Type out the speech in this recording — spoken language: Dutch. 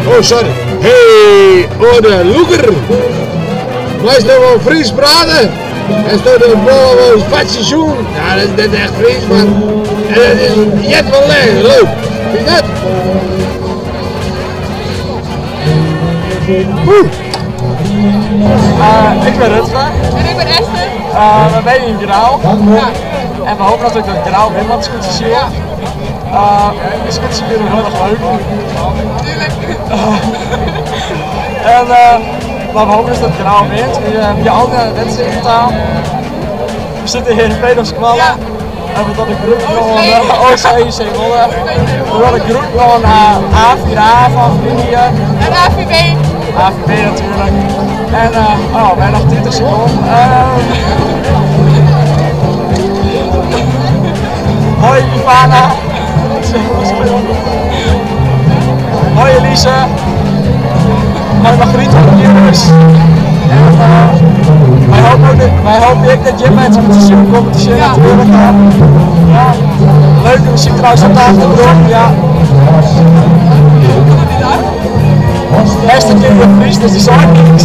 Oh, sorry. Hey, oh de loeker. Wij staan wel Fries praten. En staan de ballen wel eens vatje zoen. Ja, dat is echt Fries, man. En dat is jet wel lekker, leuk. Vind je dat? Ik ben Rutger. En ik ben Esther. We zijn in Grauw. Ja. En we hopen natuurlijk dat Grauw wint, want het is goed te zien. De scooters vinden we heel erg leuk. Maar we hopen dus dat Grauw wint. We hebben al die wedstrijden gedaan. We zitten hier in Pedoskwallen. Ja. En we hebben de groep gewoon OCC Wolle. We hebben de groep gewoon A4A van Indië. En AVB. AVB natuurlijk. En bijna nog 20 seconden. Hoi Ivana. Hoi Elise. Hoi Margriet van de Kierus. En wij hopen ook dat Jim mensen met de supercompetitie natuurlijk. Ja. Leuke muziek trouwens op de achtergrond. Ja. Beste keer in Fries, dus die zijn niks.